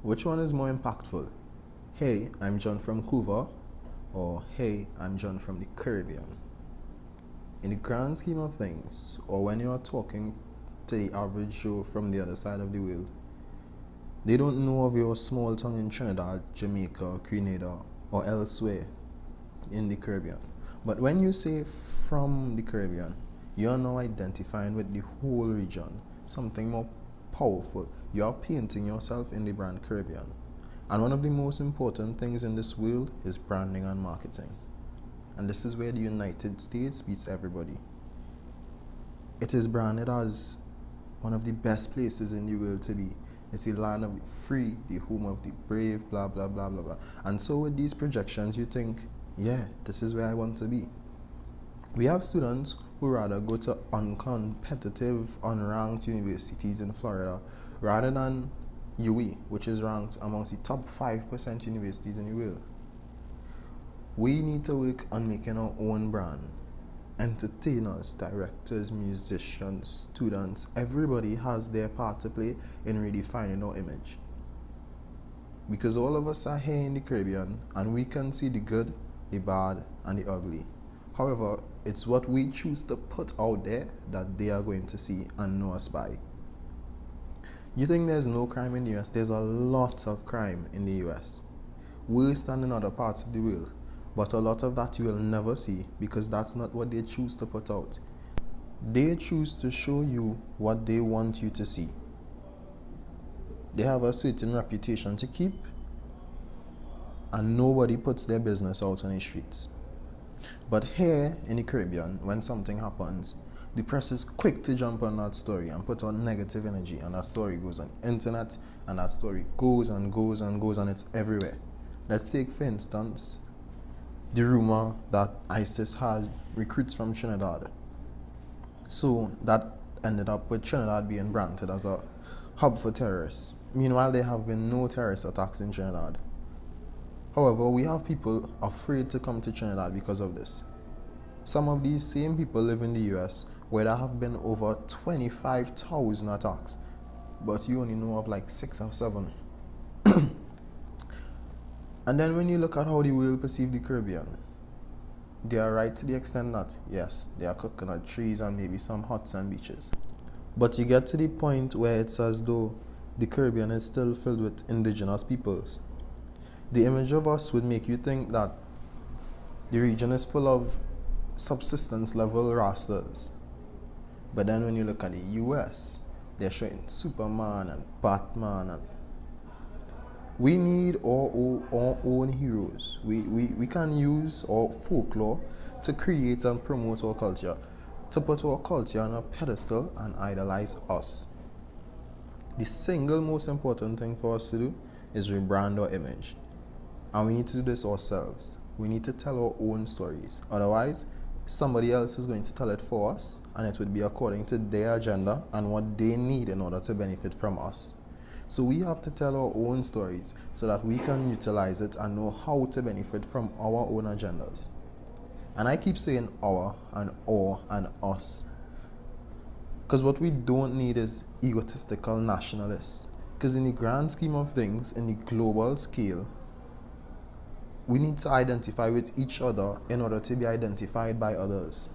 Which one is more impactful? Hey, I'm John from Hoover, or hey, I'm John from the Caribbean? In the grand scheme of things, or when you are talking to the average Joe from the other side of the world, they don't know of your small town in Trinidad, Jamaica, Grenada, or elsewhere in the Caribbean. But when you say from the Caribbean, you are now identifying with the whole region, something more powerful. You are painting yourself in the brand Caribbean. And one of the most important things in this world is branding and marketing. And this is where the United States beats everybody. It is branded as one of the best places in the world to be. It's the land of the free, the home of the brave, blah, blah, blah, blah, blah. And so with these projections, you think, yeah, this is where I want to be. We have students who rather go to uncompetitive, unranked universities in Florida rather than UE, which is ranked amongst the top 5% universities in the world. We need to work on making our own brand. Entertainers, directors, musicians, students, everybody has their part to play in redefining our image. Because all of us are here in the Caribbean and we can see the good, the bad, and the ugly. However, it's what we choose to put out there that they are going to see and know us by. You think there's no crime in the US? There's a lot of crime in the US. Worse than in other parts of the world. But a lot of that you will never see because that's not what they choose to put out. They choose to show you what they want you to see. They have a certain reputation to keep, and nobody puts their business out on the streets. But here in the Caribbean, when something happens, the press is quick to jump on that story and put on negative energy, and that story goes on the internet, and that story goes and goes and goes, and it's everywhere. Let's take, for instance, the rumor that ISIS has recruits from Trinidad. So that ended up with Trinidad being branded as a hub for terrorists. Meanwhile, there have been no terrorist attacks in Trinidad. However, we have people afraid to come to Trinidad because of this. Some of these same people live in the US where there have been over 25,000 attacks, but you only know of like 6 or 7. And then when you look at how the world perceives the Caribbean, they are right to the extent that, yes, there are coconut trees and maybe some huts and beaches. But you get to the point where it's as though the Caribbean is still filled with indigenous peoples. The image of us would make you think that the region is full of subsistence level rastas. But then when you look at the US, they're showing Superman and Batman, and we need our own heroes. We can use our folklore to create and promote our culture, to put our culture on a pedestal and idolize us. The single most important thing for us to do is rebrand our image. And we need to do this ourselves. We need to tell our own stories. Otherwise, somebody else is going to tell it for us, and it would be according to their agenda and what they need in order to benefit from us. So we have to tell our own stories so that we can utilize it and know how to benefit from our own agendas. And I keep saying our and us, because what we don't need is egotistical nationalists. Because in the grand scheme of things, in the global scale, we need to identify with each other in order to be identified by others.